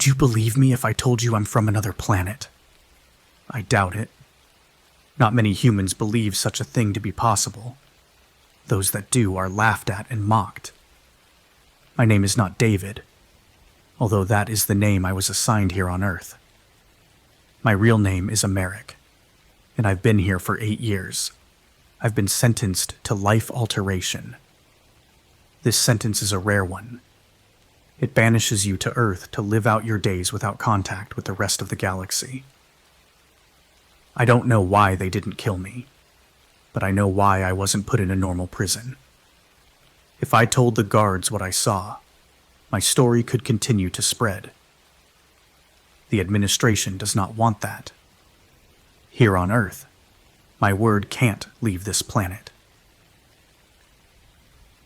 Would you believe me if I told you I'm from another planet? I doubt it. Not many humans believe such a thing to be possible. Those that do are laughed at and mocked. My name is not David, although that is the name I was assigned here on Earth. My real name is Americk, and I've been here for 8 years. I've been sentenced to life alteration. This sentence is a rare one. It banishes you to Earth to live out your days without contact with the rest of the galaxy. I don't know why they didn't kill me, but I know why I wasn't put in a normal prison. If I told the guards what I saw, my story could continue to spread. The administration does not want that. Here on Earth, my word can't leave this planet.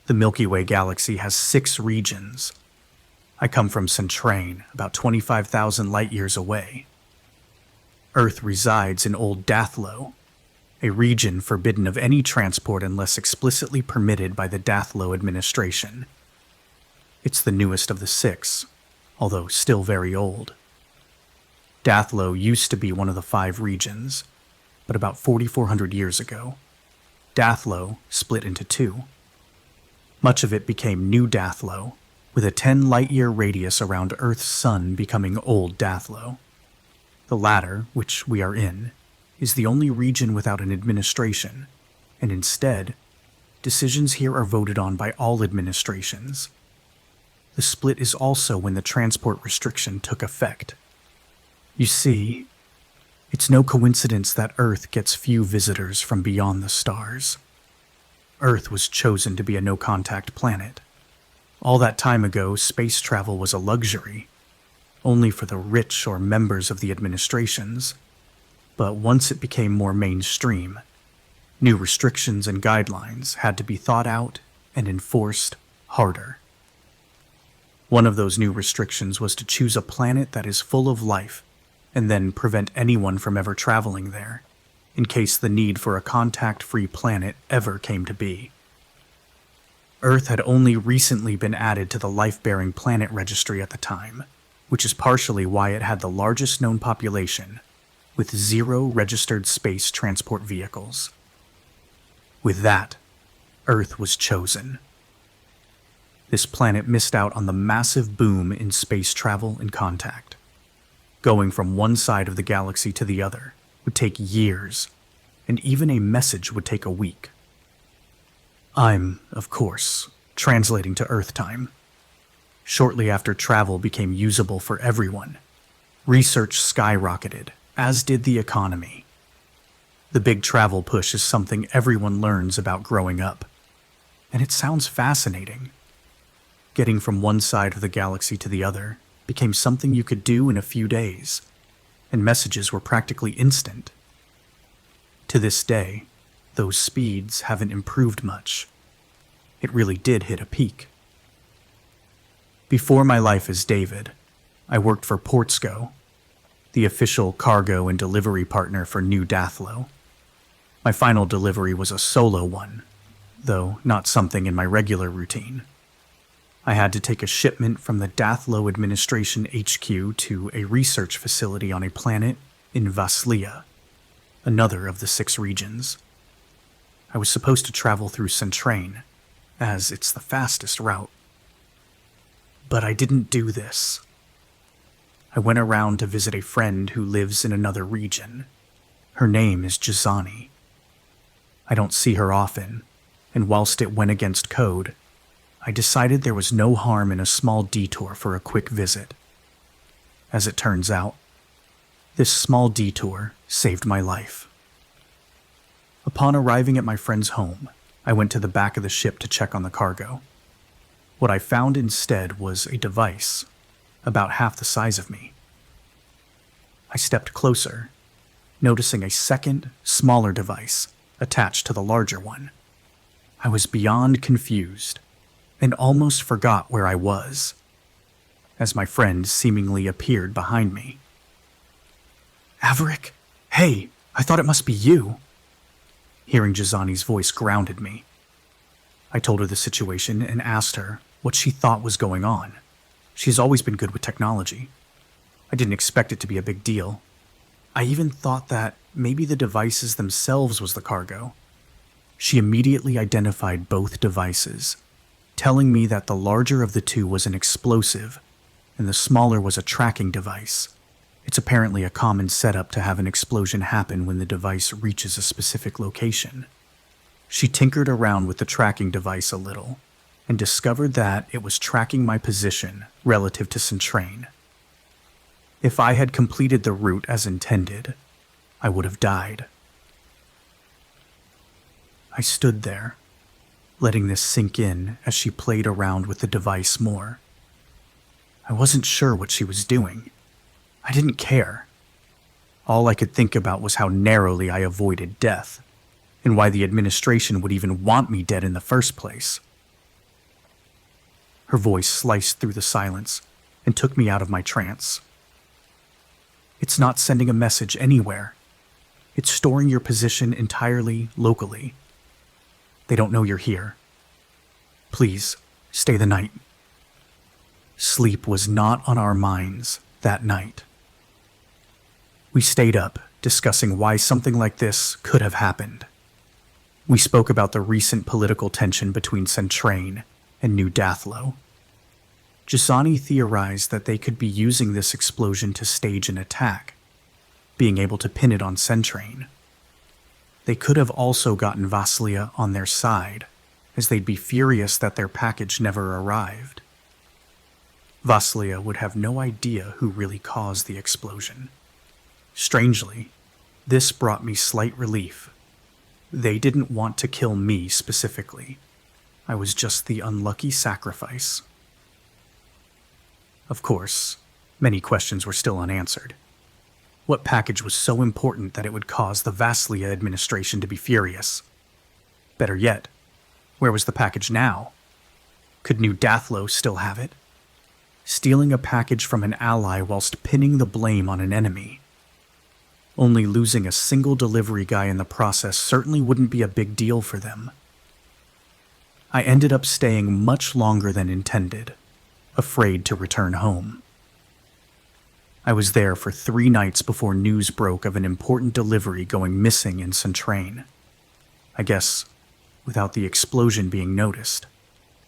The Milky Way galaxy has 6 regions. I come from Centrain, about 25,000 light-years away. Earth resides in Old Dathlo, a region forbidden of any transport unless explicitly permitted by the Dathlo administration. It's the newest of the 6, although still very old. Dathlo used to be one of the 5 regions, but about 4,400 years ago, Dathlo split into 2. Much of it became New Dathlo, with a 10 light-year radius around Earth's sun becoming Old Dathlo. The latter, which we are in, is the only region without an administration, and instead, decisions here are voted on by all administrations. The split is also when the transport restriction took effect. You see, it's no coincidence that Earth gets few visitors from beyond the stars. Earth was chosen to be a no-contact planet. All that time ago, space travel was a luxury, only for the rich or members of the administrations. But once it became more mainstream, new restrictions and guidelines had to be thought out and enforced harder. One of those new restrictions was to choose a planet that is full of life and then prevent anyone from ever traveling there, in case the need for a contact-free planet ever came to be. Earth had only recently been added to the life-bearing planet registry at the time, which is partially why it had the largest known population, with 0 registered space transport vehicles. With that, Earth was chosen. This planet missed out on the massive boom in space travel and contact. Going from one side of the galaxy to the other would take years, and even a message would take a week. I'm, of course, translating to Earth time. Shortly after travel became usable for everyone, research skyrocketed, as did the economy. The big travel push is something everyone learns about growing up, and it sounds fascinating. Getting from one side of the galaxy to the other became something you could do in a few days, and messages were practically instant. To this day, those speeds haven't improved much. It really did hit a peak. Before my life as David, I worked for Portsco, the official cargo and delivery partner for New Dathlo. My final delivery was a solo one, though not something in my regular routine. I had to take a shipment from the Dathlo Administration HQ to a research facility on a planet in Vaslia, another of the 6 regions. I was supposed to travel through Centrain, as it's the fastest route. But I didn't do this. I went around to visit a friend who lives in another region. Her name is Jazani. I don't see her often, and whilst it went against code, I decided there was no harm in a small detour for a quick visit. As it turns out, this small detour saved my life. Upon arriving at my friend's home, I went to the back of the ship to check on the cargo. What I found instead was a device, about half the size of me. I stepped closer, noticing a second, smaller device attached to the larger one. I was beyond confused, and almost forgot where I was, as my friend seemingly appeared behind me. "Averick? Hey, I thought it must be you." Hearing Jazani's voice grounded me. I told her the situation and asked her what she thought was going on. She's always been good with technology. I didn't expect it to be a big deal. I even thought that maybe the devices themselves was the cargo. She immediately identified both devices, telling me that the larger of the two was an explosive and the smaller was a tracking device. It's apparently a common setup to have an explosion happen when the device reaches a specific location. She tinkered around with the tracking device a little and discovered that it was tracking my position relative to Centrain. If I had completed the route as intended, I would have died. I stood there, letting this sink in as she played around with the device more. I wasn't sure what she was doing. I didn't care. All I could think about was how narrowly I avoided death, and why the administration would even want me dead in the first place. Her voice sliced through the silence and took me out of my trance. It's not sending a message anywhere. It's storing your position entirely locally. They don't know you're here. Please, stay the night. Sleep was not on our minds that night. We stayed up, discussing why something like this could have happened. We spoke about the recent political tension between Centrain and New Dathlo. Gisani theorized that they could be using this explosion to stage an attack, being able to pin it on Centrain. They could have also gotten Vaslia on their side, as they'd be furious that their package never arrived. Vaslia would have no idea who really caused the explosion. Strangely, this brought me slight relief. They didn't want to kill me specifically. I was just the unlucky sacrifice. Of course, many questions were still unanswered. What package was so important that it would cause the Vaslia administration to be furious? Better yet, where was the package now? Could New Dathlo still have it? Stealing a package from an ally whilst pinning the blame on an enemy. Only losing a single delivery guy in the process certainly wouldn't be a big deal for them. I ended up staying much longer than intended, afraid to return home. I was there for 3 nights before news broke of an important delivery going missing in Centrain. I guess, without the explosion being noticed,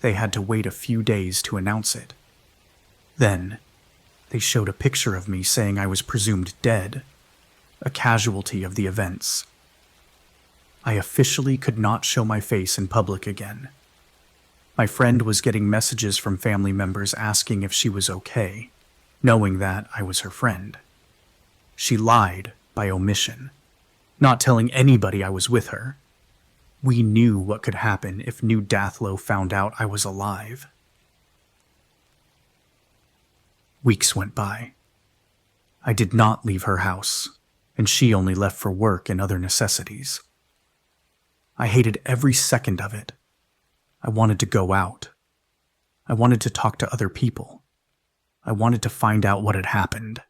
they had to wait a few days to announce it. Then, they showed a picture of me saying I was presumed dead, a casualty of the events. I officially could not show my face in public again. My friend was getting messages from family members asking if she was okay, knowing that I was her friend. She lied by omission, not telling anybody I was with her. We knew what could happen if New Dathlo found out I was alive. Weeks went by. I did not leave her house, and she only left for work and other necessities. I hated every second of it. I wanted to go out. I wanted to talk to other people. I wanted to find out what had happened.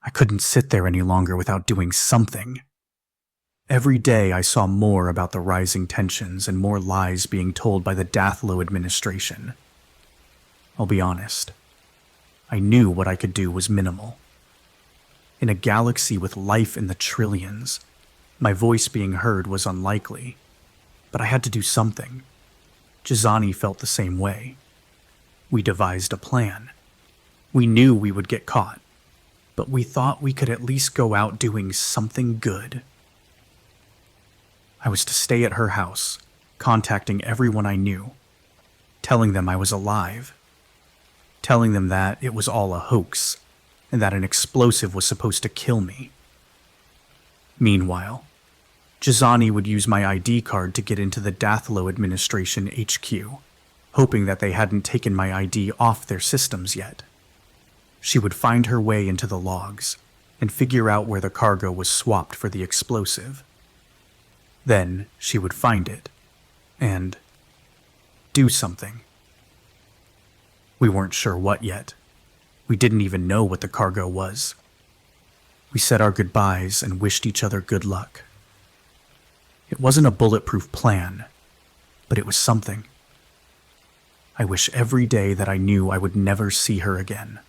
I couldn't sit there any longer without doing something. Every day I saw more about the rising tensions and more lies being told by the Dathlo administration. I'll be honest. I knew what I could do was minimal. In a galaxy with life in the trillions, my voice being heard was unlikely, but I had to do something. Gisani felt the same way. We devised a plan. We knew we would get caught, but we thought we could at least go out doing something good. I was to stay at her house, contacting everyone I knew, telling them I was alive, telling them that it was all a hoax, and that an explosive was supposed to kill me. Meanwhile, Gisani would use my ID card to get into the Dathlo administration HQ, hoping that they hadn't taken my ID off their systems yet. She would find her way into the logs and figure out where the cargo was swapped for the explosive. Then she would find it and do something. We weren't sure what yet. We didn't even know what the cargo was. We said our goodbyes and wished each other good luck. It wasn't a bulletproof plan, but it was something. I wish every day that I knew I would never see her again.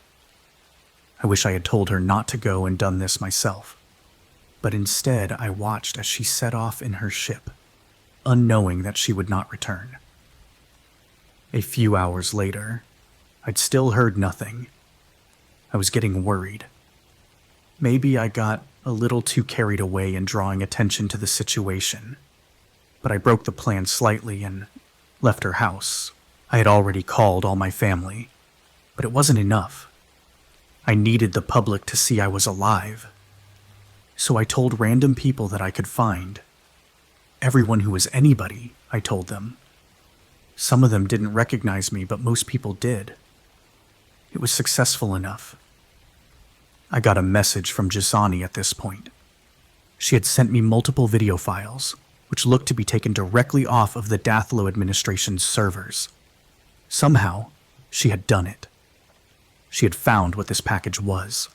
I wish I had told her not to go and done this myself. But instead, I watched as she set off in her ship, unknowing that she would not return. A few hours later, I'd still heard nothing. I was getting worried. Maybe I got a little too carried away in drawing attention to the situation, but I broke the plan slightly and left her house. I had already called all my family, but it wasn't enough. I needed the public to see I was alive. So I told random people that I could find. Everyone who was anybody, I told them. Some of them didn't recognize me, but most people did. It was successful enough. I got a message from Gisani at this point. She had sent me multiple video files, which looked to be taken directly off of the Dathlo administration's servers. Somehow, she had done it. She had found what this package was.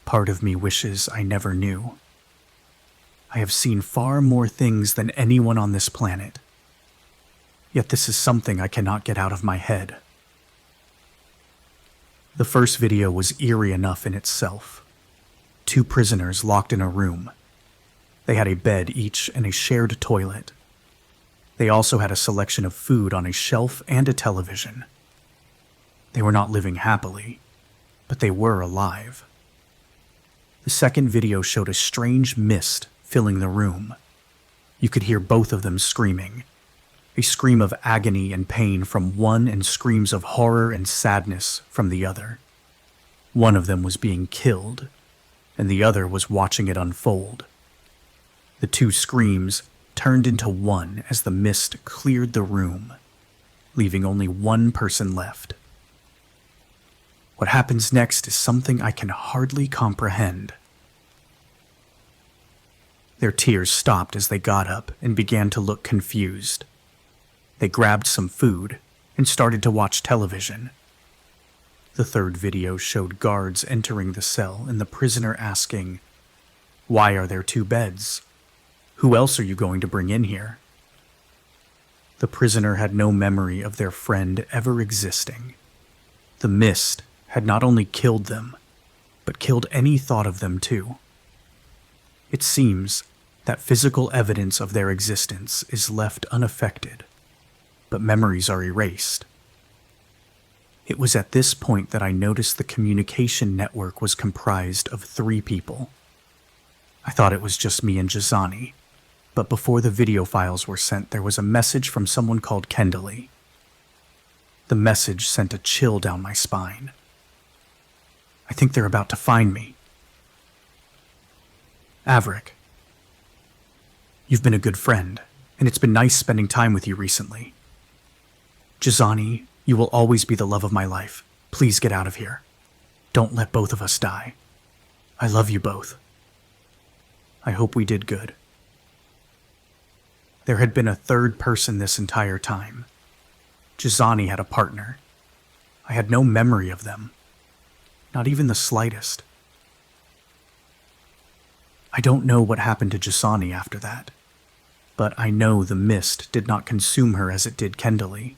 Part of me wishes I never knew. I have seen far more things than anyone on this planet. Yet this is something I cannot get out of my head. The first video was eerie enough in itself. 2 prisoners locked in a room. They had a bed each and a shared toilet. They also had a selection of food on a shelf and a television. They were not living happily, but they were alive. The second video showed a strange mist filling the room. You could hear both of them screaming. A scream of agony and pain from one and screams of horror and sadness from the other. One of them was being killed, and the other was watching it unfold. The 2 screams turned into one as the mist cleared the room, leaving only one person left. What happens next is something I can hardly comprehend. Their tears stopped as they got up and began to look confused. They grabbed some food and started to watch television. The third video showed guards entering the cell and the prisoner asking, "Why are there 2 beds? Who else are you going to bring in here?" The prisoner had no memory of their friend ever existing. The mist had not only killed them, but killed any thought of them too. It seems that physical evidence of their existence is left unaffected, but memories are erased. It was at this point that I noticed the communication network was comprised of 3 people. I thought it was just me and Gisani, but before the video files were sent, there was a message from someone called Kendali. The message sent a chill down my spine. I think they're about to find me. Americk, you've been a good friend, and it's been nice spending time with you recently. Gisani, you will always be the love of my life. Please get out of here. Don't let both of us die. I love you both. I hope we did good. There had been a third person this entire time. Gisani had a partner. I had no memory of them. Not even the slightest. I don't know what happened to Gisani after that, but I know the mist did not consume her as it did Kendali,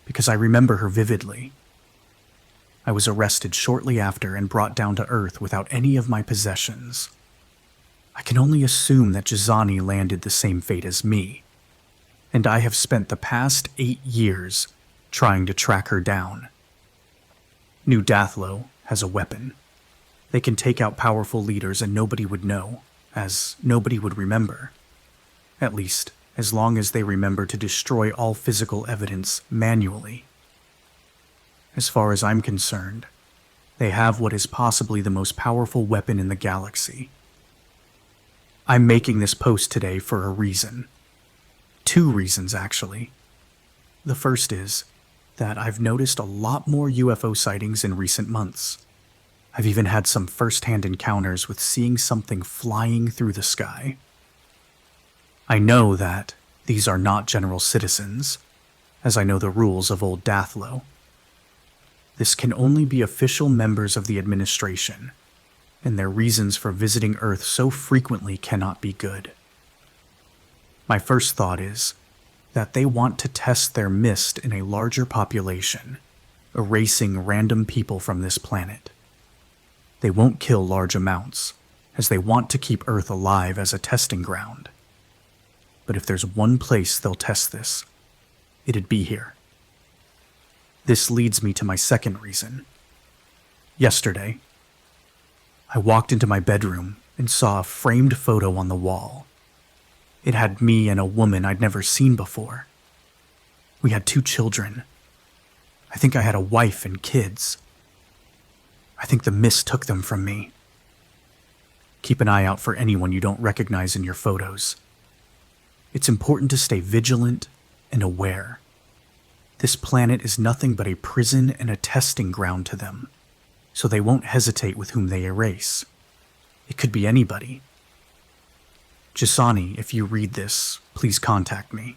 because I remember her vividly. I was arrested shortly after and brought down to Earth without any of my possessions. I can only assume that Gisani landed the same fate as me, and I have spent the past 8 years trying to track her down. New Dathlo has a weapon. They can take out powerful leaders and nobody would know, as nobody would remember. At least, as long as they remember to destroy all physical evidence manually. As far as I'm concerned, they have what is possibly the most powerful weapon in the galaxy. I'm making this post today for a reason. 2 reasons, actually. The first is that I've noticed a lot more UFO sightings in recent months. I've even had some first-hand encounters with seeing something flying through the sky. I know that these are not general citizens, as I know the rules of old Dathlo. This can only be official members of the administration, and their reasons for visiting Earth so frequently cannot be good. My first thought is that they want to test their mist in a larger population, erasing random people from this planet. They won't kill large amounts, as they want to keep Earth alive as a testing ground. But if there's one place they'll test this, it'd be here. This leads me to my second reason. Yesterday, I walked into my bedroom and saw a framed photo on the wall. It had me and a woman I'd never seen before. We had 2 children. I think I had a wife and kids. I think the mist took them from me. Keep an eye out for anyone you don't recognize in your photos. It's important to stay vigilant and aware. This planet is nothing but a prison and a testing ground to them, so they won't hesitate with whom they erase. It could be anybody. Jasani, if you read this, please contact me.